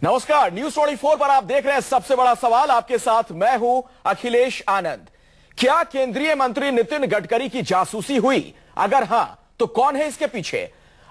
नमस्कार, न्यूज 24 पर आप देख रहे हैं सबसे बड़ा सवाल। आपके साथ मैं हूं अखिलेश आनंद। क्या केंद्रीय मंत्री नितिन गडकरी की जासूसी हुई? अगर हां तो कौन है इसके पीछे?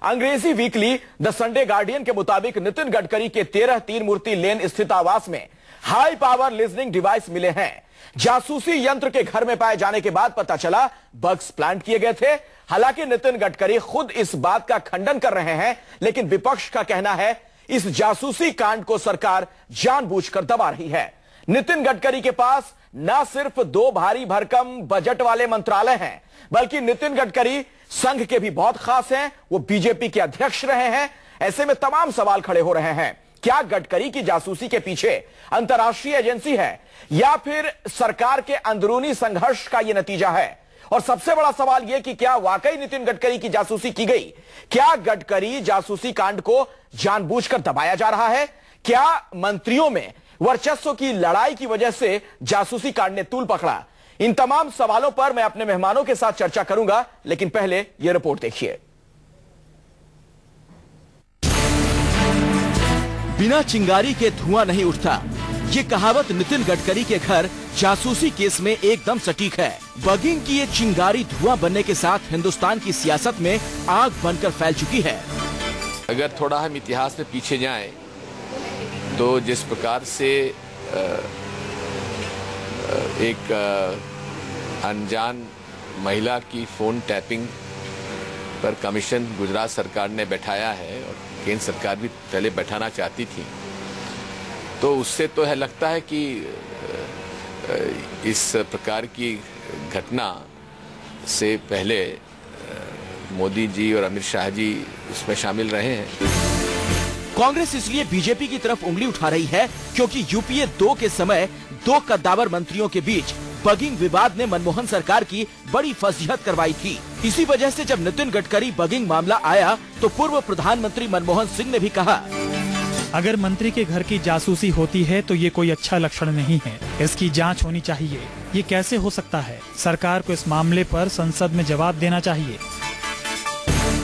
अंग्रेजी वीकली द संडे गार्डियन के मुताबिक नितिन गडकरी के 13 तीन मूर्ति लेन स्थित आवास में हाई पावर लिजनिंग डिवाइस मिले हैं। जासूसी यंत्र के घर में पाए जाने के बाद पता चला बग्स प्लांट किए गए थे। हालांकि नितिन गडकरी खुद इस बात का खंडन कर रहे हैं, लेकिन विपक्ष का कहना है इस जासूसी कांड को सरकार जानबूझकर दबा रही है। नितिन गडकरी के पास न सिर्फ 2 भारी भरकम बजट वाले मंत्रालय हैं, बल्कि नितिन गडकरी संघ के भी बहुत खास हैं। वो बीजेपी के अध्यक्ष रहे हैं। ऐसे में तमाम सवाल खड़े हो रहे हैं। क्या गडकरी की जासूसी के पीछे अंतर्राष्ट्रीय एजेंसी है या फिर सरकार के अंदरूनी संघर्ष का यह नतीजा है? और सबसे बड़ा सवाल यह कि क्या वाकई नितिन गडकरी की जासूसी की गई? क्या गडकरी जासूसी कांड को जानबूझकर दबाया जा रहा है? क्या मंत्रियों में वर्चस्व की लड़ाई की वजह से जासूसी कांड ने तूल पकड़ा? इन तमाम सवालों पर मैं अपने मेहमानों के साथ चर्चा करूंगा, लेकिन पहले यह रिपोर्ट देखिए। बिना चिंगारी के धुआं नहीं उठता, ये कहावत नितिन गडकरी के घर जासूसी केस में एकदम सटीक है। बगिंग की ये चिंगारी धुआं बनने के साथ हिंदुस्तान की सियासत में आग बनकर फैल चुकी है। अगर थोड़ा हम इतिहास में पीछे जाएं, तो जिस प्रकार से एक अनजान महिला की फोन टैपिंग पर कमीशन गुजरात सरकार ने बैठाया है और केंद्र सरकार भी पहले बैठाना चाहती थी, तो उससे तो है लगता है कि इस प्रकार की घटना से पहले मोदी जी और अमित शाह जी उसमें शामिल रहे हैं। कांग्रेस इसलिए बीजेपी की तरफ उंगली उठा रही है क्योंकि यूपीए 2 के समय 2 कद्दावर मंत्रियों के बीच बगिंग विवाद ने मनमोहन सरकार की बड़ी फजीहत करवाई थी। इसी वजह से जब नितिन गडकरी बगिंग मामला आया तो पूर्व प्रधानमंत्री मनमोहन सिंह ने भी कहा, अगर मंत्री के घर की जासूसी होती है तो ये कोई अच्छा लक्षण नहीं है। इसकी जांच होनी चाहिए। ये कैसे हो सकता है? सरकार को इस मामले पर संसद में जवाब देना चाहिए।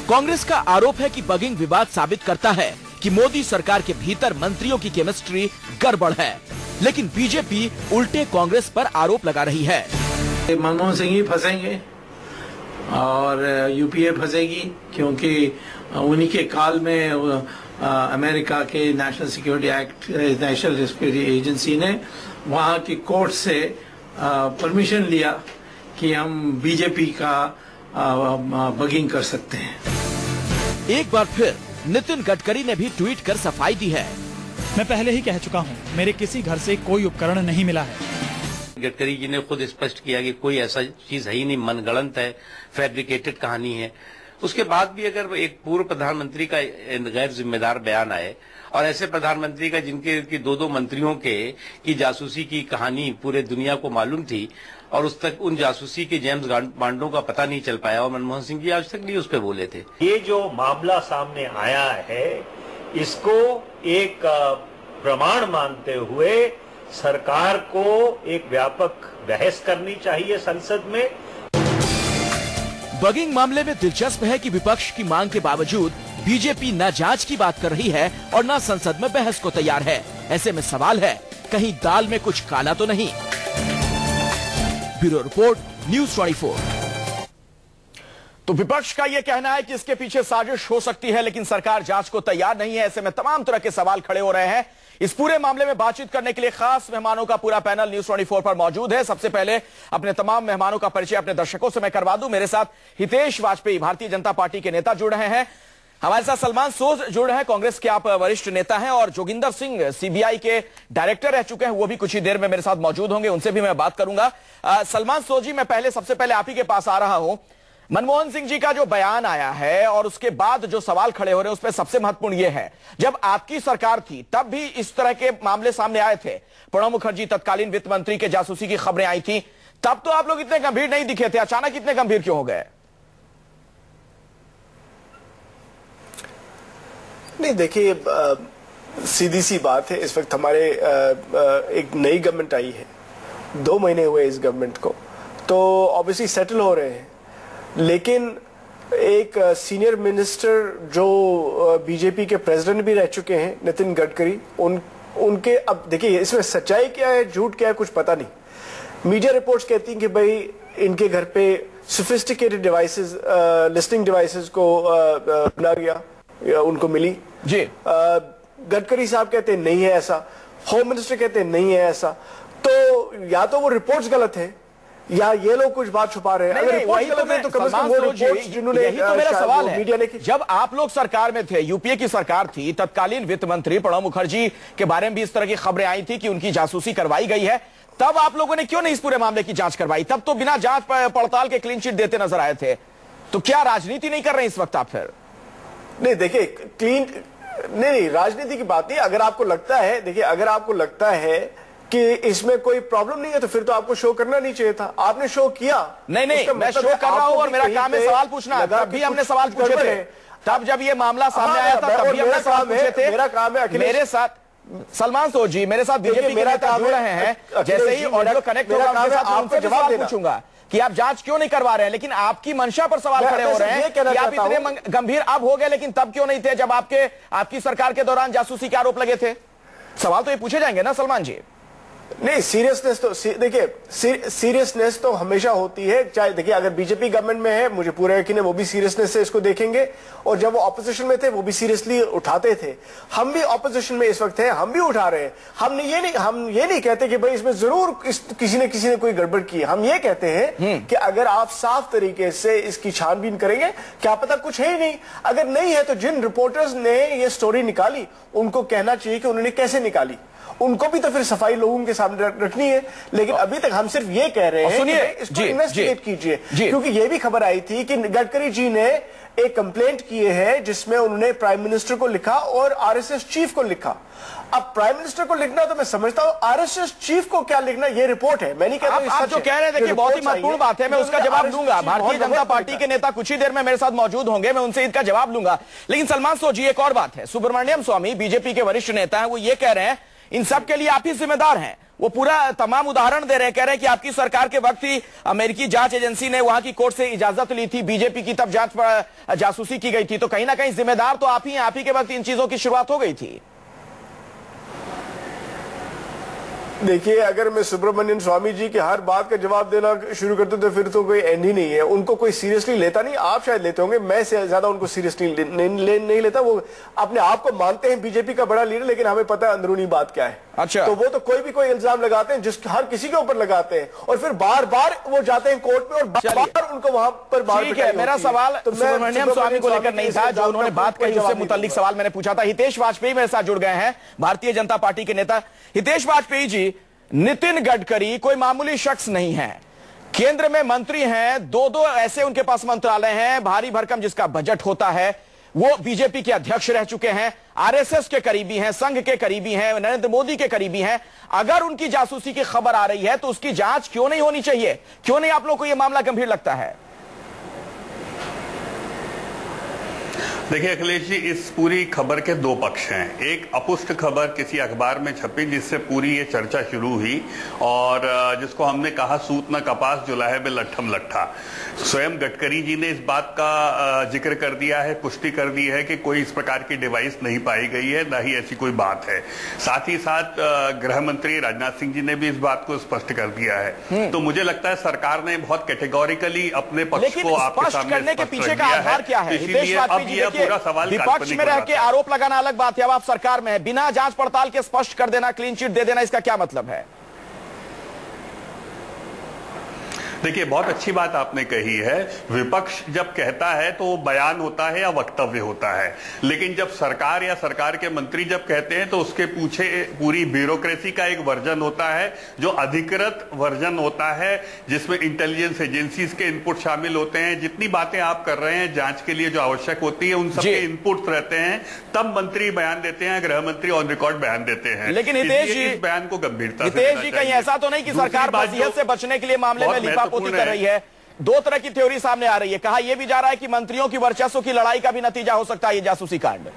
कांग्रेस का आरोप है कि बगिंग विवाद साबित करता है कि मोदी सरकार के भीतर मंत्रियों की केमिस्ट्री गड़बड़ है, लेकिन बीजेपी उल्टे कांग्रेस पर आरोप लगा रही है। मनमोहन सिंह ही फंसेंगे और यूपीए फंसेगी, क्योंकि उन्हीं के काल में अमेरिका के national security act, national security agency ने वहां की कोर्ट से परमिशन लिया कि हम बीजेपी का बगिंग कर सकते हैं। एक बार फिर नितिन गडकरी ने भी ट्वीट कर सफाई दी है। मैं पहले ही कह चुका हूँ, मेरे किसी घर से कोई उपकरण नहीं मिला है। गडकरी जी ने खुद स्पष्ट किया कि कोई ऐसा चीज है ही नहीं, मनगढ़ंत है, फैब्रिकेटेड कहानी है। उसके बाद भी अगर एक पूर्व प्रधानमंत्री का गैर जिम्मेदार बयान आए और ऐसे प्रधानमंत्री का जिनके 2 मंत्रियों की जासूसी की कहानी पूरे दुनिया को मालूम थी और उस तक उन जासूसी के जेम्स बॉन्डों का पता नहीं चल पाया और मनमोहन सिंह जी आज तक नहीं उस पर बोले थे। ये जो मामला सामने आया है, इसको एक प्रमाण मानते हुए सरकार को एक व्यापक बहस करनी चाहिए संसद में। बगिंग मामले में दिलचस्प है कि विपक्ष की मांग के बावजूद बीजेपी न जांच की बात कर रही है और न संसद में बहस को तैयार है। ऐसे में सवाल है, कहीं दाल में कुछ काला तो नहीं? Bureau report, news 24। तो विपक्ष का यह कहना है कि इसके पीछे साजिश हो सकती है, लेकिन सरकार जांच को तैयार नहीं है। ऐसे में तमाम तरह के सवाल खड़े हो रहे हैं। इस पूरे मामले में बातचीत करने के लिए खास मेहमानों का पूरा पैनल न्यूज 24 पर मौजूद है। सबसे पहले अपने तमाम मेहमानों का परिचय अपने दर्शकों से मैं करवा दूं। मेरे साथ हितेश वाजपेयी, भारतीय जनता पार्टी के नेता जुड़ रहे हैं। हमारे साथ सलमान सोज जुड़ रहे हैं, कांग्रेस के आप वरिष्ठ नेता हैं, और जोगिंदर सिंह सीबीआई के डायरेक्टर रह चुके हैं, वो भी कुछ ही देर में मेरे साथ मौजूद होंगे, उनसे भी मैं बात करूंगा। सलमान सोज जी, मैं सबसे पहले आप ही के पास आ रहा हूं। मनमोहन सिंह जी का जो बयान आया है और उसके बाद जो सवाल खड़े हो रहे हैं, उसमें सबसे महत्वपूर्ण यह है, जब आपकी सरकार थी तब भी इस तरह के मामले सामने आए थे। प्रणब मुखर्जी तत्कालीन वित्त मंत्री के जासूसी की खबरें आई थी, तब तो आप लोग इतने गंभीर नहीं दिखे थे। अचानक इतने गंभीर क्यों हो गए? नहीं, देखिए, सीधी सी बात है, इस वक्त हमारे एक नई गवर्नमेंट आई है, 2 महीने हुए इस गवर्नमेंट को, तो ऑब्वियसली सेटल हो रहे हैं, लेकिन एक सीनियर मिनिस्टर जो बीजेपी के प्रेसिडेंट भी रह चुके हैं, नितिन गडकरी, उनके, अब देखिए इसमें सच्चाई क्या है झूठ क्या है कुछ पता नहीं। मीडिया रिपोर्ट्स कहती हैं कि भाई इनके घर पे सोफिस्टिकेटेड डिवाइसेस, लिस्टिंग डिवाइसेस को मिला गया या उनको मिली जी। गडकरी साहब कहते हैं नहीं है ऐसा, होम मिनिस्टर कहते हैं नहीं है ऐसा। तो या तो वो रिपोर्ट्स गलत है या ये लोग कुछ बात छुपा रहे हैं। अगर रिपोर्ट गलत है तो कम से कम वो रिपोर्ट्स जिन्होंने, यही तो मेरा सवाल है, मीडिया ने, जब आप लोग सरकार में थे, यूपीए की सरकार थी, तत्कालीन वित्त मंत्री प्रणब मुखर्जी के बारे में भी इस तरह की खबरें आई थी कि उनकी जासूसी करवाई गई है, तब आप लोगों ने क्यों नहीं इस पूरे मामले की जांच करवाई? तब तो बिना जांच पड़ताल के क्लीन चिट देते नजर आए थे। तो क्या राजनीति नहीं कर रहे इस वक्त आप फिर? नहीं देखिए, क्लीन नहीं, राजनीति की बात नहीं। अगर आपको लगता है, देखिए अगर आपको लगता है कि इसमें कोई प्रॉब्लम नहीं है तो फिर तो आपको शो करना नहीं चाहिए था। आपने शो किया। नहीं, मैं शो कर रहा हूं और मेरा काम है सवाल पूछना। तब भी हमने सवाल पूछे थे, तब जब ये मामला सामने आया था तब भी हमने सवाल पूछे थे। मेरा काम है मेरे साथ सलमान सोच जी, मेरे साथ बीजेपी के नेता जुड़ रहे हैं, जैसे ही ऑडियो कनेक्ट होगा उनके साथ उनसे जवाब पूछूंगा कि आप जांच क्यों नहीं करवा रहे हैं। लेकिन आपकी मंशा पर सवाल खड़े हो रहे हैं कि आप इतने गंभीर अब हो गए, लेकिन तब क्यों नहीं थे जब आपकी सरकार के दौरान जासूसी के आरोप लगे थे? सवाल तो ये पूछे जाएंगे ना सलमान जी। नहीं, सीरियसनेस तो देखिए, सीरियसनेस तो हमेशा होती है। चाहे देखिए अगर बीजेपी गवर्नमेंट में है, मुझे पूरा यकीन है वो भी सीरियसनेस से इसको देखेंगे, और जब वो ऑपोजिशन में थे वो भी सीरियसली उठाते थे। हम भी ऑपोजिशन में इस वक्त हैं, हम भी उठा रहे हैं। हम ये नहीं कहते कि भाई इसमें जरूर किसी ने कोई गड़बड़ की। हम ये कहते हैं कि अगर आप साफ तरीके से इसकी छानबीन करेंगे, क्या पता कुछ है ही नहीं। अगर नहीं है तो जिन रिपोर्टर्स ने ये स्टोरी निकाली उनको कहना चाहिए कि उन्होंने कैसे निकाली, उनको भी तो फिर सफाई लोगों के सामने रखनी है। लेकिन अभी तक हम सिर्फ ये कह रहे हैं कि इसको इन्वेस्टिगेट कीजिए, क्योंकि ये भी खबर आई थी कि गडकरी जी ने एक कंप्लेंट किए है जिसमें उन्होंने प्राइम मिनिस्टर को लिखा और आरएसएस चीफ को लिखा। अब प्राइम मिनिस्टर को लिखना तो मैं समझता हूं, आरएसएस चीफ को क्या लिखना, ये रिपोर्ट है। मैं नहीं कहता आप जो कह रहे हैं, देखिए बहुत ही महत्वपूर्ण बात है, मैं उसका जवाब दूंगा। भारतीय जनता पार्टी के नेता कुछ ही देर में मेरे साथ मौजूद होंगे, मैं उनसे इसका जवाब लूंगा। लेकिन सलमान सोजी, एक और बात है, सुब्रमण्यम स्वामी बीजेपी के वरिष्ठ नेता है, वो ये कह रहे हैं इन सब के लिए आप ही जिम्मेदार हैं। वो पूरा तमाम उदाहरण दे रहे हैं, कह रहे हैं कि आपकी सरकार के वक्त ही अमेरिकी जांच एजेंसी ने वहां की कोर्ट से इजाजत ली थी, बीजेपी की तब जासूसी की गई थी, तो कहीं ना कहीं जिम्मेदार तो आप ही हैं, आप ही के वक्त इन चीजों की शुरुआत हो गई थी। देखिए अगर मैं सुब्रमण्यम स्वामी जी की हर बात का जवाब देना शुरू करते तो फिर तो कोई एंड ही नहीं है। उनको कोई सीरियसली लेता नहीं, आप शायद लेते होंगे, मैं से ज्यादा उनको सीरियसली नहीं लेता। वो अपने आप को मानते हैं बीजेपी का बड़ा लीडर, लेकिन हमें पता है अंदरूनी बात क्या है। अच्छा, तो वो तो कोई भी कोई इल्जाम लगाते हैं, जिस हर किसी के ऊपर लगाते हैं, और फिर बार बार वो जाते हैं कोर्ट में और बार उनको वहां पर बार। मेरा सवाल सुब्रमण्यम स्वामी को लेकर नहीं था, जो उन्होंने बात कही उससे मुताल्लिक सवाल मैंने पूछा था। हितेश वाजपेयी मेरे साथ जुड़ गए हैं, भारतीय जनता पार्टी के नेता। हितेश वाजपेयी जी, नितिन गडकरी कोई मामूली शख्स नहीं है, केंद्र में मंत्री हैं, दो ऐसे उनके पास मंत्रालय हैं, भारी भरकम जिसका बजट होता है, वो बीजेपी के अध्यक्ष रह चुके हैं, आरएसएस के करीबी हैं, संघ के करीबी हैं, नरेंद्र मोदी के करीबी हैं। अगर उनकी जासूसी की खबर आ रही है तो उसकी जांच क्यों नहीं होनी चाहिए? क्यों नहीं आप लोग को यह मामला गंभीर लगता है? देखिए अखिलेश जी, इस पूरी खबर के दो पक्ष हैं। एक अपुष्ट खबर किसी अखबार में छपी जिससे पूरी ये चर्चा शुरू हुई, और जिसको हमने कहा सूत न कपास जुलाहे में लट्ठम लट्ठा। स्वयं गडकरी जी ने इस बात का जिक्र कर दिया है, पुष्टि कर दी है कि कोई इस प्रकार की डिवाइस नहीं पाई गई है, ना ही ऐसी कोई बात है। साथ ही साथ गृह मंत्री राजनाथ सिंह जी ने भी इस बात को स्पष्ट कर दिया है। तो मुझे लगता है सरकार ने बहुत कैटेगोरिकली अपने पक्ष को आपके सामने करने के पीछे का आधार क्या है? पूरा सवाल विपक्ष में रह के आरोप लगाना अलग बात है, अब आप सरकार में है, बिना जांच पड़ताल के स्पष्ट कर देना, क्लीन चिट दे देना, इसका क्या मतलब है? देखिए बहुत अच्छी बात आपने कही है। विपक्ष जब कहता है तो वो बयान होता है या वक्तव्य होता है, लेकिन जब सरकार या सरकार के मंत्री जब कहते हैं तो उसके पीछे पूरी ब्यूरोक्रेसी का एक वर्जन होता है, जो अधिकृत वर्जन होता है, जिसमें इंटेलिजेंस एजेंसीज के इनपुट शामिल होते हैं। जितनी बातें आप कर रहे हैं जांच के लिए जो आवश्यक होती है, उन सबके इनपुट्स रहते हैं, तब मंत्री बयान देते हैं, गृह मंत्री ऑन रिकॉर्ड बयान देते हैं। लेकिन हितेश जी, इस बयान को गंभीरता से हितेश जी, कहीं ऐसा तो नहीं कि सरकार वसीयत से बचने के लिए मामले में लिपापोती कर रही है? दो तरह की थ्योरी सामने आ रही है। कहा यह भी जा रहा है कि मंत्रियों की वर्चस्व की लड़ाई का भी नतीजा हो सकता है ये जासूसी कांड।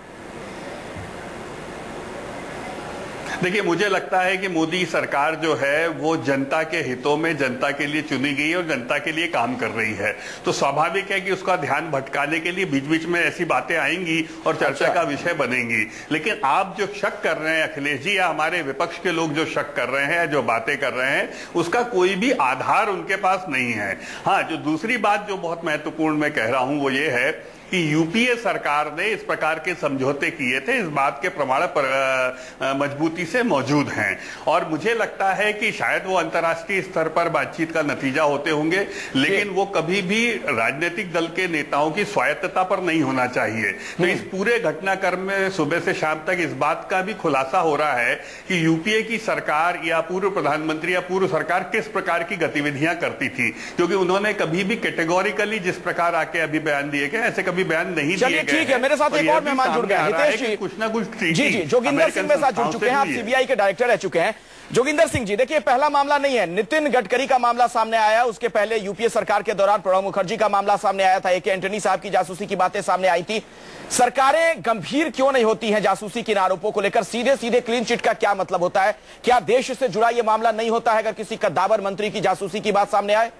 देखिए, मुझे लगता है कि मोदी सरकार जो है वो जनता के हितों में, जनता के लिए चुनी गई है और जनता के लिए काम कर रही है। तो स्वाभाविक है कि उसका ध्यान भटकाने के लिए बीच बीच में ऐसी बातें आएंगी और चर्चा का विषय बनेंगी। लेकिन आप जो शक कर रहे हैं अखिलेश जी, या हमारे विपक्ष के लोग जो शक कर रहे हैं, जो बातें कर रहे हैं, उसका कोई भी आधार उनके पास नहीं है। हाँ, जो दूसरी बात जो बहुत महत्वपूर्ण मैं कह रहा हूं वो ये है कि यूपीए सरकार ने इस प्रकार के समझौते किए थे, इस बात के प्रमाण पर मजबूती से मौजूद हैं। और मुझे लगता है कि शायद वो अंतर्राष्ट्रीय स्तर पर बातचीत का नतीजा होते होंगे, लेकिन वो कभी भी राजनीतिक दल के नेताओं की स्वायत्तता पर नहीं होना चाहिए। तो इस पूरे घटनाक्रम में सुबह से शाम तक इस बात का भी खुलासा हो रहा है कि यूपीए की सरकार या पूर्व प्रधानमंत्री या पूर्व सरकार किस प्रकार की गतिविधियां करती थी, क्योंकि उन्होंने कभी भी कैटेगोरिकली जिस प्रकार आके अभी बयान दिए गए ऐसे बयान नहीं दिए गए। ठीक है, मेरे साथ एक और मेहमान जुड़ गए हैं, हितेश जी। कुछ ना कुछ जी, जोगिंदर सिंह मेरे साथ जुड़ चुके हैं, आप सीबीआई के डायरेक्टर रह चुके हैं। जोगिंदर सिंह जी, देखिए, पहला मामला नहीं है, नितिन गडकरी का मामला सामने आया, उसके पहले यूपीए सरकार के दौरान प्रणब मुखर्जी का मामला सामने आया था, AK एंटनी साहब की जासूसी की बातें सामने आई थी। सरकारें गंभीर क्यों नहीं होती हैं जासूसी के आरोपों को लेकर? सीधे सीधे क्लीन चिट का क्या मतलब होता है? क्या देश से जुड़ा यह मामला नहीं होता है अगर किसी कद्दावर मंत्री की जासूसी की बात सामने आए?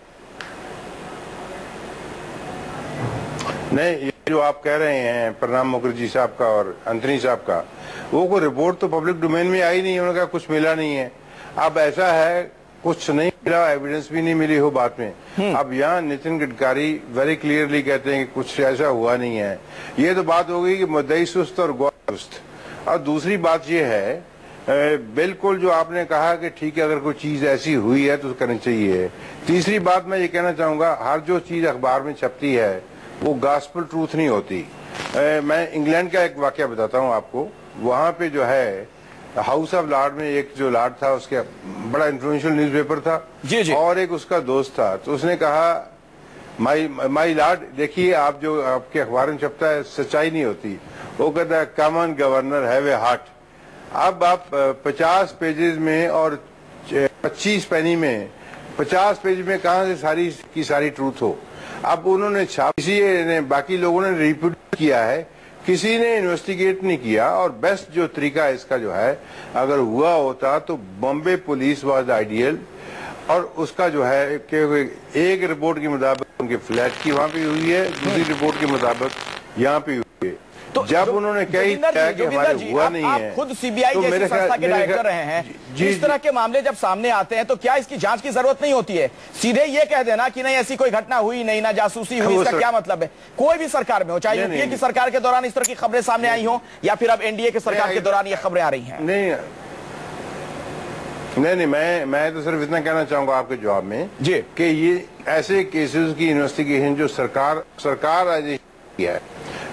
नहीं, ये जो आप कह रहे हैं प्रणब मुखर्जी साहब का और एंथनी साहब का, वो कोई रिपोर्ट तो पब्लिक डोमेन में आई नहीं, उन्होंने कहा कुछ मिला नहीं है। अब ऐसा है, कुछ नहीं मिला, एविडेंस भी नहीं मिली हो बात में। अब यहाँ नितिन गडकरी वेरी क्लियरली कहते हैं कि कुछ ऐसा हुआ नहीं है। ये तो बात हो गई कि मुद्दई सुस्त और गवाह सुस्त। और दूसरी बात ये है, बिल्कुल जो आपने कहा कि ठीक है, अगर कोई चीज ऐसी हुई है तो करनी चाहिए। तीसरी बात मैं ये कहना चाहूंगा, हर जो चीज अखबार में छपती है वो गॉस्पेल ट्रूथ नहीं होती। मैं इंग्लैंड का एक वाकया बताता हूँ आपको। वहां पे जो है हाउस ऑफ लॉर्ड में एक जो लॉर्ड था, उसके बड़ा इन्फ्लुएंशियल न्यूज़पेपर था जी। और एक उसका दोस्त था, तो उसने कहा माई लॉर्ड, देखिए आप जो आपके अखबार में छपता है सच्चाई नहीं होती। वो कहता है common governor have a heart. अब आप 50 पेजेस में और 25 पेनी में 50 पेज में कहां से सारी की सारी ट्रूथ हो। अब उन्होंने किसी ने, बाकी लोगों ने रिपोर्ट किया है, किसी ने इन्वेस्टिगेट नहीं किया। और बेस्ट जो तरीका इसका जो है, अगर हुआ होता तो बॉम्बे पुलिस वाज आइडियल। और उसका जो है कि एक रिपोर्ट के मुताबिक उनके फ्लैट की वहां पे हुई है, दूसरी रिपोर्ट के मुताबिक यहाँ पे हुई है। तो जब उन्होंने कही कि हमारे हुआ नहीं है, खुद सीबीआई तो जैसी संस्था के डायरेक्टर रहे हैं, इस तरह के मामले जब सामने आते हैं तो क्या इसकी जांच की जरूरत नहीं होती है? सीधे ये कह देना कि नहीं ऐसी कोई घटना हुई नहीं, ना जासूसी हुई, इसका क्या मतलब है? कोई भी सरकार में हो, चाहे यूपीए की सरकार के दौरान इस तरह की खबरें सामने आई हो या फिर अब एनडीए की सरकार के दौरान ये खबरें आ रही हैं। नहीं, मैं तो सिर्फ इतना कहना चाहूंगा आपके जवाब में जी कि ये ऐसे केसेस की इन्वेस्टिगेशन जो सरकार आदेश किया है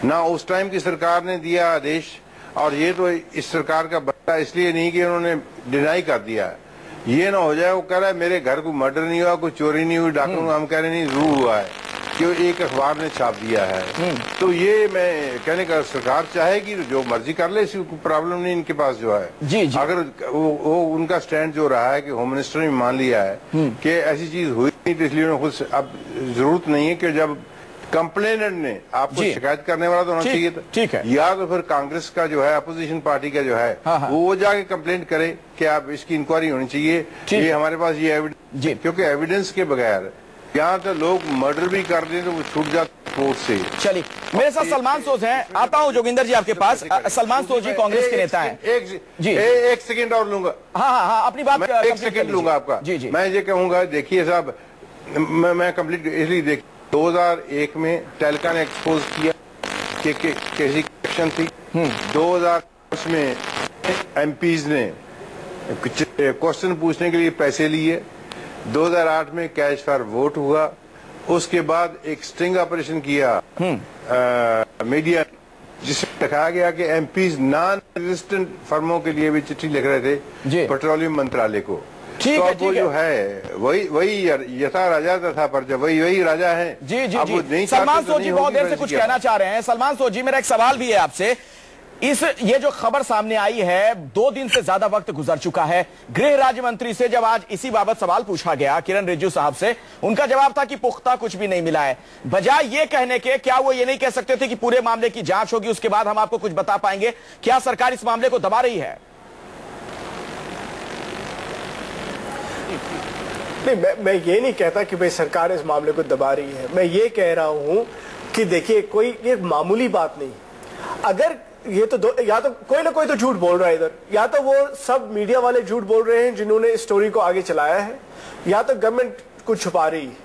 ना, उस टाइम की सरकार ने दिया आदेश, और ये तो इस सरकार का बच्चा इसलिए नहीं कि उन्होंने डिनाई कर दिया। ये ना हो जाए वो कह रहा है मेरे घर को मर्डर नहीं हुआ, कोई चोरी नहीं हुई, डॉक्टर हम कह रहे नहीं जरूर हुआ है, कि एक अखबार ने छाप दिया है। तो ये मैं कहने का, सरकार चाहेगी जो मर्जी कर ले, इसकी कोई प्रॉब्लम नहीं इनके पास जो है जी। अगर वो उनका स्टैंड जो रहा है कि होम मिनिस्टर ने मान लिया है कि ऐसी चीज हुई नहीं, तो इसलिए खुद अब जरूरत नहीं है कि जब कंप्लेनेंट ने आपको शिकायत करने वाला तो होना चाहिए, ठीक है, या तो फिर कांग्रेस का जो है अपोजिशन पार्टी का जो है वो जाके कंप्लेंट करे कि आप इसकी इंक्वायरी होनी चाहिए, ये हमारे पास ये एविडेंस, क्योंकि एविडेंस के बगैर यहाँ तो लोग मर्डर भी कर दें तो वो छूट जाते कोर्ट से। चलिए, मेरे साथ सलमान सोज हैं, आता हूँ जोगिंदर जी आपके पास। सलमान सोज जी कांग्रेस के नेता हैं। एक सेकंड और लूंगा। हाँ, अपनी बात एक सेकंड लूंगा आपका। जी, मैं ये कहूंगा, देखिए साहब, मैं कंप्लीट इसलिए देख 2001 में टेलका ने एक्सपोज किया कि कैसी एक्शन थी। 2010 में एमपीज ने क्वेश्चन पूछने के लिए पैसे लिए। 2008 में कैश फॉर वोट हुआ। उसके बाद एक स्टिंग ऑपरेशन किया मीडिया, जिसमें दिखाया गया कि एमपीज नॉन रेजिस्टेंट फर्मों के लिए भी चिट्ठी लिख रहे थे पेट्रोलियम मंत्रालय को। ठीक है, वो जो है वही यथा राजा तथा प्रजा, वही राजा है। जी। सलमान सोजी बहुत देर से कुछ कहना चाह रहे हैं। सलमान सोजी, मेरा एक सवाल भी है आपसे। ये जो खबर सामने आई है, 2 दिन से ज्यादा वक्त गुजर चुका है। गृह राज्य मंत्री से जब आज इसी बाबत सवाल पूछा गया, किरण रिजिजू साहब से, उनका जवाब था कि पुख्ता कुछ भी नहीं मिला है। बजाय ये कहने के, क्या वो ये नहीं कह सकते थे कि पूरे मामले की जांच होगी, उसके बाद हम आपको कुछ बता पाएंगे? क्या सरकार इस मामले को दबा रही है? नहीं थी। नहीं, मैं ये नहीं कहता कि भाई सरकार इस मामले को दबा रही है। मैं ये कह रहा हूं कि देखिए, कोई ये मामूली बात नहीं। अगर ये तो या तो कोई ना कोई तो झूठ बोल रहा है इधर, या तो वो सब मीडिया वाले झूठ बोल रहे हैं जिन्होंने इस स्टोरी को आगे चलाया है, या तो गवर्नमेंट कुछ छुपा रही है।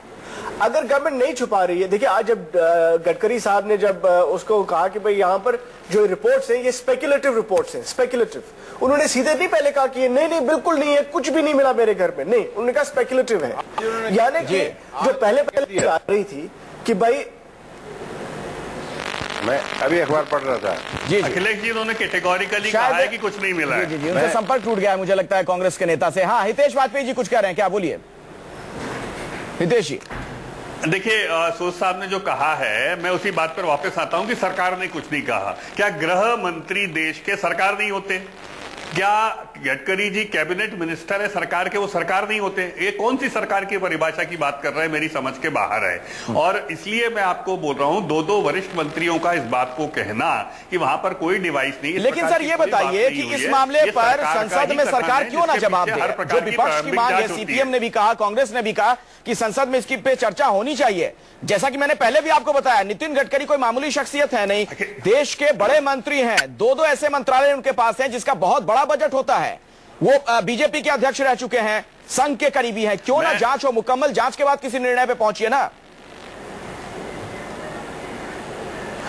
अगर गवर्नमेंट नहीं छुपा रही है, देखिए आज जब गडकरी साहब ने जब उसको कहा कि भाई यहाँ पर जो रिपोर्ट्स हैं ये स्पेकुलेटिव रिपोर्ट्स हैं, स्पेकुलेटिव, उन्होंने सीधे नहीं पहले कहा कि नहीं बिल्कुल नहीं है, कुछ भी नहीं मिला मेरे घर में, नहीं, उन्होंने कहा स्पेकुलेटिव है। यानी कि जो पहले आ रही थी कि भाई, मैं अभी अखबार पढ़ रहा था जी, अखिलेश जी उन्होंने कैटेगोरिकली कहा है कि कुछ नहीं मिला है। जी, उनसे संपर्क टूट गया है मुझे लगता है कांग्रेस के नेता से। हाँ, हितेश वाजपेयी जी कुछ कह रहे हैं, क्या बोलिए हितेश जी। देखिए, सोच साहब ने जो कहा है, मैं उसी बात पर वापस आता हूं कि सरकार ने कुछ नहीं कहा। क्या गृह मंत्री देश के सरकार नहीं होते? क्या गडकरी जी कैबिनेट मिनिस्टर है सरकार के, वो सरकार नहीं होते? ये कौन सी सरकार की परिभाषा की बात कर रहे हैं, मेरी समझ के बाहर है। और इसलिए मैं आपको बोल रहा हूं, दो वरिष्ठ मंत्रियों का इस बात को कहना कि वहां पर कोई डिवाइस नहीं। लेकिन सर ये बताइए कि इस मामले पर संसद में सरकार क्यों ना जवाब दे? जो विपक्ष की मांग है, सीपीएम ने भी कहा, कांग्रेस ने भी कहा कि संसद में इसकी पे चर्चा होनी चाहिए। जैसा कि मैंने पहले भी आपको बताया, नितिन गडकरी कोई मामूली शख्सियत है नहीं, देश के बड़े मंत्री हैं, दो ऐसे मंत्रालय उनके पास हैं जिसका बहुत बड़ा बजट होता है। वो बीजेपी के अध्यक्ष रह चुके हैं, संघ के करीबी हैं। क्यों ना जांच हो, मुकम्मल जांच के बाद किसी निर्णय पे पहुंचिए ना।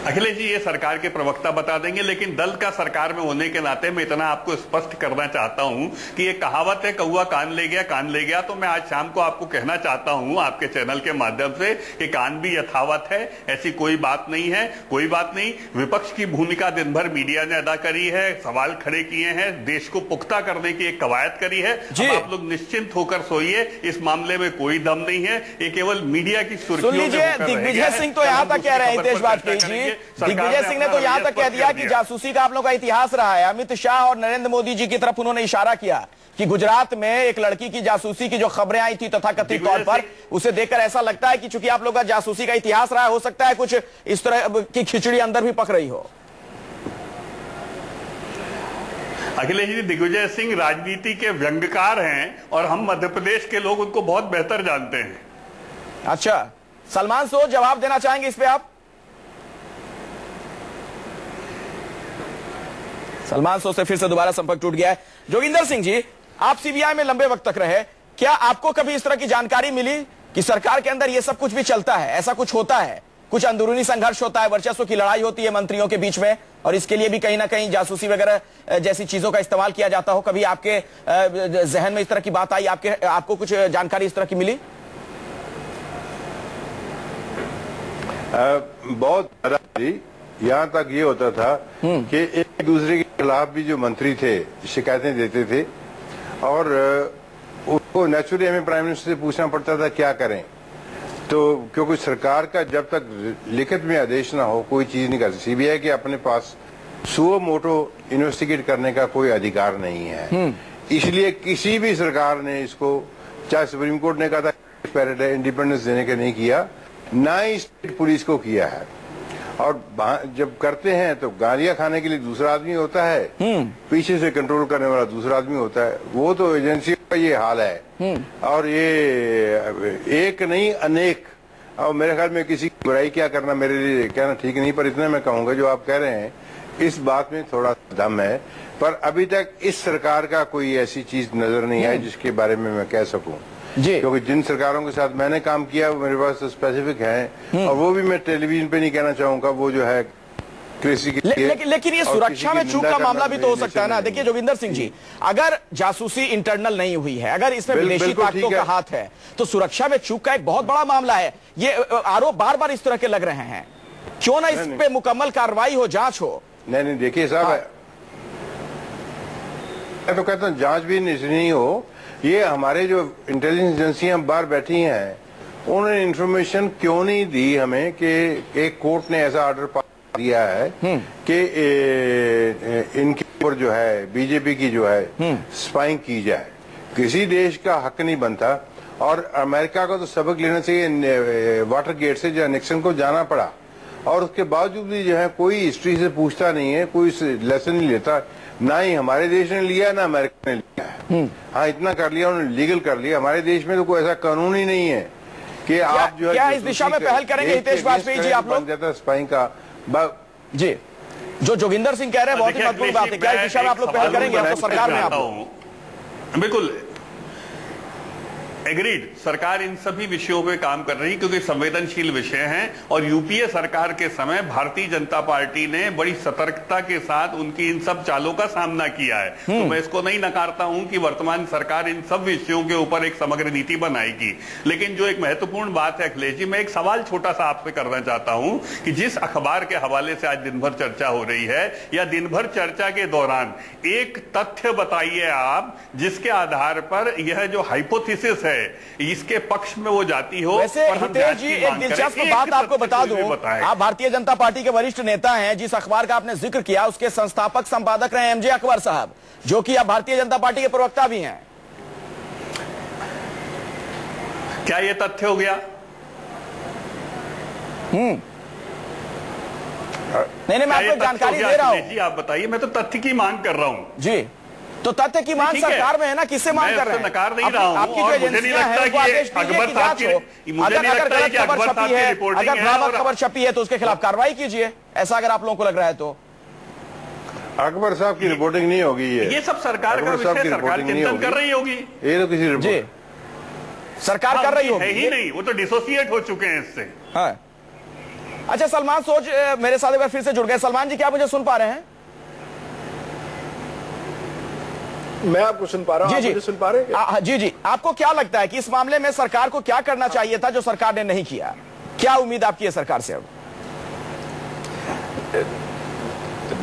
अखिलेश जी ये सरकार के प्रवक्ता बता देंगे, लेकिन दल का सरकार में होने के नाते मैं इतना आपको स्पष्ट करना चाहता हूं कि ये कहावत है, कौवा कान ले गया। तो मैं आज शाम को आपको कहना चाहता हूं आपके चैनल के माध्यम से कि कान भी यथावत है, ऐसी कोई बात नहीं है। कोई बात नहीं, विपक्ष की भूमिका दिन भर मीडिया ने अदा करी है, सवाल खड़े किए हैं, देश को पुख्ता करने की एक कवायद करी है। अब आप लोग निश्चिंत होकर सोइए, इस मामले में कोई दम नहीं है, ये केवल मीडिया की सुर्खियों में दिग्विजय सिंह तो यहां तक कह रहे हैं, हितेश वाजपेयी जी, दिग्विजय सिंह ने तो यहां तक कह दिया कि जासूसी का आप लोगों का इतिहास रहा है। अमित शाह और नरेंद्र मोदी जी की तरफ उन्होंने इशारा किया कि गुजरात में एक लड़की की जासूसी की जो खबरें आई थी तथाकथित तौर पर, उसे देखकर ऐसा लगता है कि चूंकि आप लोगों का जासूसी का इतिहास रहा है, हो सकता है कुछ इस तरह की खिचड़ी अंदर भी पक रही हो। अखिलेश जी, दिग्विजय सिंह राजनीति के व्यंग्यकार हैं और हम मध्य प्रदेश के लोग उनको बहुत बेहतर जानते हैं। अच्छा, सलमान सोच जवाब देना चाहेंगे इस पे आप? सलमान सोच से फिर से दोबारा संपर्क टूट गया है। जोगिंदर सिंह जी, आप सीबीआई में लंबे वक्त तक रहे, क्या आपको कभी इस तरह की जानकारी मिली कि सरकार के अंदर यह सब कुछ भी चलता है, ऐसा कुछ होता है, कुछ अंदरूनी संघर्ष होता है, वर्चस्व की लड़ाई होती है मंत्रियों के बीच में, और इसके लिए भी कहीं ना कहीं जासूसी वगैरह जैसी चीजों का इस्तेमाल किया जाता हो? कभी आपके जहन में इस तरह की बात आई, आपको कुछ जानकारी इस तरह की मिली? बहुत ज्यादा। यहाँ तक ये होता था कि एक दूसरे के खिलाफ भी जो मंत्री थे शिकायतें देते थे, और उसको नेचुरली हमें प्राइम मिनिस्टर से पूछना पड़ता था क्या करें। तो क्योंकि सरकार का जब तक लिखित में आदेश ना हो कोई चीज नहीं कर सकती। सीबीआई के अपने पास सुओ मोटो इन्वेस्टिगेट करने का कोई अधिकार नहीं है। इसलिए किसी भी सरकार ने इसको, चाहे सुप्रीम कोर्ट ने कहा था इंडिपेंडेंस देने के नहीं किया, ना ही स्टेट पुलिस को किया है। और जब करते हैं तो गालियां खाने के लिए दूसरा आदमी होता है, पीछे से कंट्रोल करने वाला दूसरा आदमी होता है। वो तो एजेंसी का ये हाल है। और ये एक नहीं अनेक, और मेरे ख्याल में किसी की बुराई क्या करना मेरे लिए कहना ठीक नहीं, पर इतना मैं कहूंगा जो आप कह रहे हैं इस बात में थोड़ा दम है, पर अभी तक इस सरकार का कोई ऐसी चीज नजर नहीं आई जिसके बारे में मैं कह सकूं। क्योंकि जिन सरकारों के साथ मैंने काम किया वो मेरे पास तो स्पेसिफिक है, और वो भी मैं टेलीविजन पे नहीं कहना चाहूंगा, वो जो है कृषि की। लेकिन ये सुरक्षा में चूक का मामला भी तो हो सकता है ना। देखिए जोगिंदर सिंह जी, अगर जासूसी इंटरनल नहीं हुई है, अगर इसमें विदेशी ताकतों का हाथ है, तो सुरक्षा में चूक का एक बहुत बड़ा मामला है। ये आरोप बार बार इस तरह के लग रहे हैं, क्यों ना इस पे मुकम्मल कार्रवाई हो, जांच हो? नहीं, देखिए साहब, मैं तो कहता हूँ जांच भी नहीं हो। ये हमारे जो इंटेलिजेंस एजेंसियां बाहर बैठी हैं, उन्होंने इंफॉर्मेशन क्यों नहीं दी हमें कि एक कोर्ट ने ऐसा ऑर्डर पास दिया है कि इनके ऊपर जो है बीजेपी की जो है स्पाइंग की जाए। किसी देश का हक नहीं बनता, और अमेरिका को तो सबक लेना चाहिए वाटर गेट से, जो निक्सन को जाना पड़ा, और उसके बावजूद भी जो है कोई हिस्ट्री से पूछता नहीं है, कोई लेसन नहीं लेता। ना ही हमारे देश ने लिया, ना अमेरिका ने लिया है। हाँ, इतना कर लिया उन्होंने, लीगल कर लिया। हमारे देश में तो कोई ऐसा कानून ही नहीं है कि आप जो है क्या इस दिशा में पहल करेंगे हितेश वाजपेयी जी आप लोग? जाता सिपाही का जी, जो जोगिंदर सिंह कह रहे हैं बहुत ही महत्वपूर्ण बात है, क्या इस दिशा में आप लोग पहल करेंगे? आप तो सरकार में आप लोग। बिल्कुल एग्रीड, सरकार इन सभी विषयों पे काम कर रही क्योंकि संवेदनशील विषय हैं और यूपीए सरकार के समय भारतीय जनता पार्टी ने बड़ी सतर्कता के साथ उनकी इन सब चालों का सामना किया है। तो मैं इसको नहीं नकारता हूं कि वर्तमान सरकार इन सब विषयों के ऊपर एक समग्र नीति बनाएगी, लेकिन जो एक महत्वपूर्ण बात है अखिलेश जी, मैं एक सवाल छोटा सा आपसे करना चाहता हूं कि जिस अखबार के हवाले से आज दिन भर चर्चा हो रही है या दिन भर चर्चा के दौरान एक तथ्य बताइए आप जिसके आधार पर यह जो हाइपोथेसिस है इसके पक्ष में वो जाती हो। वैसे हितेश जी एक दिलचस्प बात आपको बता दूं, आप भारतीय जनता पार्टी के वरिष्ठ नेता हैं, जिस अखबार का आपने जिक्र किया उसके संस्थापक संपादक रहे एमजे अकबर साहब, जो कि अब भारतीय जनता पार्टी के प्रवक्ता भी हैं। क्या ये तथ्य हो गया? नहीं, मैं आपको जानकारी दे रहा हूं जी, आप बताइए, मैं तो तथ्य की मांग कर रहा हूं। जी, तो तथ्य की मांग सरकार में है ना, किससे मांग कर रहे हैं? नकार नहीं रहा हूं। आपकी जो एजेंसियां हैं उनको आदेश दीजिए कि जांच हो। अगर गलत खबर छपी है, अगर भ्रामक खबर छपी है तो उसके खिलाफ कार्रवाई कीजिए, ऐसा अगर आप लोगों को लग रहा है तो। अकबर साहब की रिपोर्टिंग नहीं होगी, ये सब सरकार का विषय, सरकार चिंतन कर रही होगी। ये तो किसी जी सरकार कर रही होगी, है ही नहीं, वो तो डिसोसिएट हो चुके हैं इससे। हाँ, अच्छा, सलमान सोच मेरे साथ एक बार फिर से जुड़ गए। सलमान जी, क्या मुझे सुन पा रहे हैं? मैं आपको सुन पा रहा हूं, जी, सुन पा रहे हैं? जी जी, आपको क्या लगता है कि इस मामले में सरकार को क्या करना चाहिए था जो सरकार ने नहीं किया? क्या उम्मीद आपकी है सरकार से अब?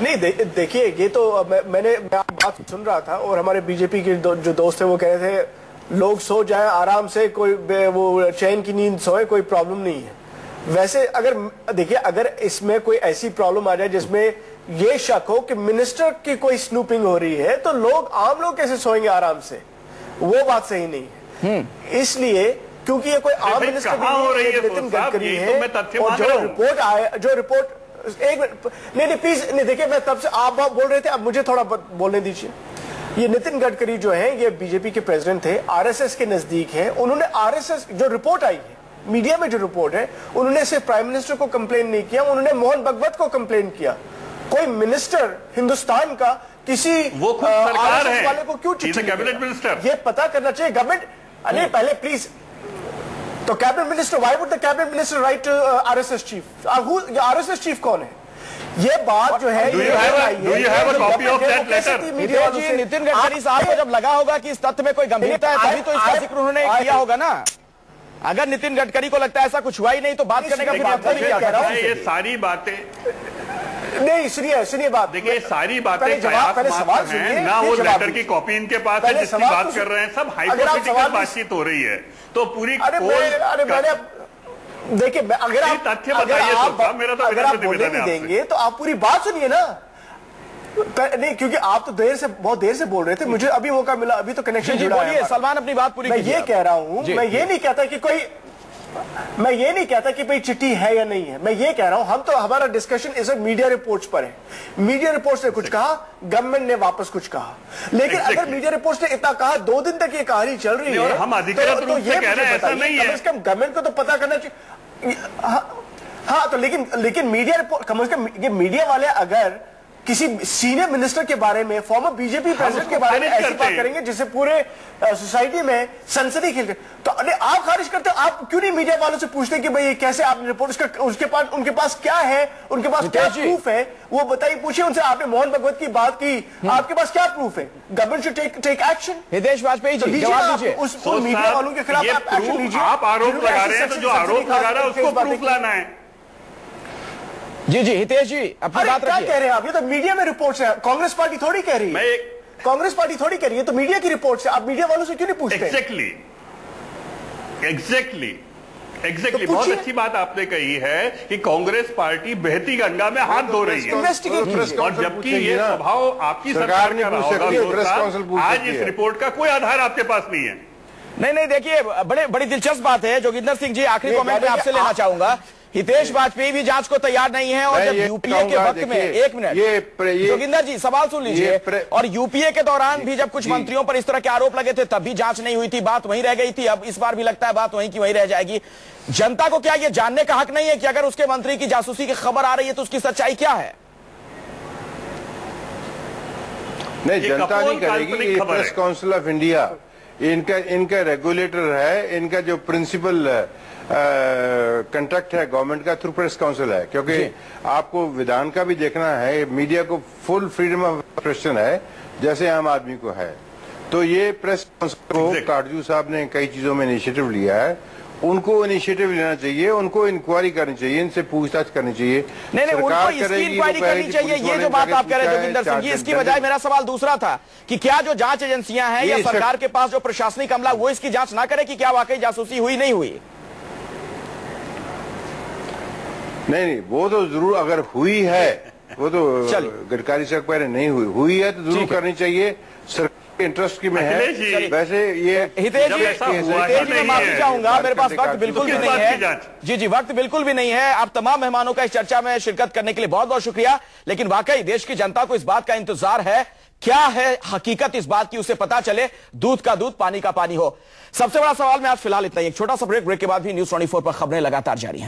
नहीं, देखिए, ये तो मैं बात सुन रहा था और हमारे बीजेपी के जो दोस्त थे वो कह रहे थे लोग सो जाए आराम से, कोई वो चैन की नींद सोए, कोई प्रॉब्लम नहीं है। वैसे अगर देखिए, अगर इसमें कोई ऐसी प्रॉब्लम आ जाए जिसमें ये शक हो कि मिनिस्टर की कोई स्नूपिंग हो रही है, तो लोग, आम लोग कैसे सोएंगे आराम से? वो बात सही नहीं है। इसलिए क्योंकि ये कोई आम मिनिस्टर नहीं है, नितिन गडकरी है, और जो रिपोर्ट आया, जो रिपोर्ट, एक मिनट, नहीं प्लीज, नहीं देखिए, मैं तब से आप बोल रहे थे, अब मुझे थोड़ा बोलने दीजिए। ये नितिन गडकरी जो है, ये बीजेपी के प्रेसिडेंट थे, आरएसएस के नजदीक है। उन्होंने आरएसएस, जो रिपोर्ट आई है मीडिया में, जो रिपोर्ट है, उन्होंने सिर्फ प्राइम मिनिस्टर को कंप्लेन नहीं किया, उन्होंने मोहन भगवत को कंप्लेन किया। कोई मिनिस्टर हिंदुस्तान का किसी वो खुद सरकार है वाले को क्यों चिट्ठी, कैबिनेट मिनिस्टर, ये पता करना चाहिए गवर्नमेंट। अरे पहले प्लीज, तो cabinet minister, why would the cabinet minister write to RSS chief? RSS chief कौन है? ये बात जो है, नितिन गडकरी साहब को जब लगा होगा कि इस तथ्य में कोई गंभीरता है, तभी तो इसका जिक्र उन्होंने किया होगा ना। अगर नितिन गडकरी को लगता है ऐसा कुछ हुआ ही नहीं तो बात करने का फिर मतलब ही क्या? ये सारी बातें नहीं, सुनिए बात, देखिए, सारी बातें सवाल सुनिए ना, वो लेटर की कॉपी इनके पास है जिसकी बात कर रहे हैं, सब हाइपोथेटिकल बातचीत हो रही है। तो पूरी देखिए, अगर आप तथ्य बताइए, मेरा तो अगर आप बोलने नहीं देंगे तो आप पूरी बात सुनिए ना। नहीं, क्योंकि आप तो बहुत देर से बोल रहे थे, मुझे अभी मौका मिला, अभी तो कनेक्शन जुड़ा है। सलमान अपनी बात पूरी कीजिए। मैं ये कह रहा हूं, मैं ये नहीं कहता कि भाई चिट्ठी है या नहीं है। मैं ये कह रहा हूं, हम तो, हमारा डिस्कशन इस वक्त मीडिया रिपोर्ट्स पर है। मीडिया रिपोर्ट्स ने कुछ कहा, गवर्नमेंट ने वापस कुछ कहा, लेकिन अगर मीडिया रिपोर्ट्स ने इतना कहा, 2 दिन तक ये कहानी चल रही है, हम अधिकृत रूप से कह रहे हैं ऐसा नहीं है। कम से कम गवर्नमेंट को तो पता करना चाहिए। हाँ, तो लेकिन मीडिया रिपोर्ट, कम से कम ये मीडिया वाले अगर किसी सीनियर मिनिस्टर के बारे में, फॉर्मर बीजेपी प्रेसिडेंट के बारे में ऐसी बात करेंगे जिससे पूरे सोसाइटी में सनसनी खेल, तो अरे आप खारिज करते हो। आप क्यों नहीं मीडिया वालों से पूछते कि भाई ये कैसे आपने रिपोर्ट, उनके पास क्या है, उनके पास क्या प्रूफ है, वो बताइए, पूछिए उनसे। आपने मोहन भगवत की बात की, आपके पास क्या प्रूफ है? Government should take action. Hitesh Vajpayee ji, जवाब दीजिए। उस मीडिया वालों के खिलाफ आप एक्शन लीजिए। आप आरोप लगा रहे हैं, तो जो आरोप लगा रहा है उसको प्रूफ लाना है। जी, हितेश जी, अपनी बात रखिए। क्या कह रहे हैं आप? ये तो मीडिया में रिपोर्ट्स है, कांग्रेस पार्टी थोड़ी कह रही है। कांग्रेस पार्टी थोड़ी कह रही है, तो मीडिया की रिपोर्ट्स है। आप मीडिया वालों से क्यों नहीं पूछते? एग्जैक्टली बहुत अच्छी बात आपने कही है कि कांग्रेस पार्टी बहती गंगा में हाथ धो रही है, और जबकि ये स्वभाव आपकी सरकार का रहा होगा। आज इस रिपोर्ट का कोई आधार आपके पास नहीं है। नहीं, देखिए, बड़ी दिलचस्प बात है। जोगिंदर सिंह जी, आखिरी कमेंट में आपसे लेना चाहूंगा हितेश वाजपेयी भी जांच को तैयार नहीं है और जब यूपीए के वक्त में, एक मिनट जोगिंदर जी सवाल सुन लीजिए, और यूपीए के दौरान भी जब कुछ मंत्रियों पर इस तरह के आरोप लगे थे तब भी जांच नहीं हुई थी, बात वहीं रह गई थी। अब इस बार भी लगता है बात वहीं की वहीं रह जाएगी। जनता को क्या ये जानने का हक नहीं है कि अगर उसके मंत्री की जासूसी की खबर आ रही है तो उसकी सच्चाई क्या है? नहीं, जनता नहीं करेगी। ये प्रेस काउंसिल ऑफ इंडिया इनका रेगुलेटर है, इनका जो प्रिंसिपल कंट्रैक्ट है गवर्नमेंट का थ्रू प्रेस काउंसिल है, क्योंकि आपको विधान का भी देखना है, मीडिया को फुल फ्रीडम ऑफ एक्सप्रेशन है जैसे आम आदमी को है। तो ये प्रेस काउंसिल को काटजू साहब ने कई चीजों में इनिशिएटिव लिया है, उनको इनिशिएटिव लेना चाहिए, उनको इंक्वायरी करनी चाहिए, इनसे पूछताछ करनी चाहिए। नहीं, उनको इसकी इंक्वायरी करनी चाहिए। ये जो बात आप कह रहे हैं जोगिंदर सिंह जी, इसकी बजाय मेरा सवाल दूसरा था कि क्या जो जांच एजेंसियां हैं या सरकार के पास जो प्रशासनिक अमला वो इसकी जांच ना करे कि क्या वाकई जासूसी हुई नहीं हुई? नहीं, वो तो जरूर अगर हुई है, वो तो गडकरी साहब कह रहे नहीं हुई है तो जरूर करनी चाहिए, सरकार के इंटरेस्ट की में है। वैसे ये हितेश जी मैं माफी चाहूंगा, मेरे पास वक्त बिल्कुल भी नहीं है। जी वक्त बिल्कुल भी नहीं है। आप तमाम मेहमानों का इस चर्चा में शिरकत करने के लिए बहुत बहुत शुक्रिया। लेकिन वाकई देश की जनता को इस बात का इंतजार है, क्या है हकीकत इस बात की उसे पता चले, दूध का दूध पानी का पानी हो। सबसे बड़ा सवाल में आज फिलहाल इतना ही। एक छोटा सा ब्रेक के बाद भी न्यूज़ 24 पर खबरें लगातार जारी हैं।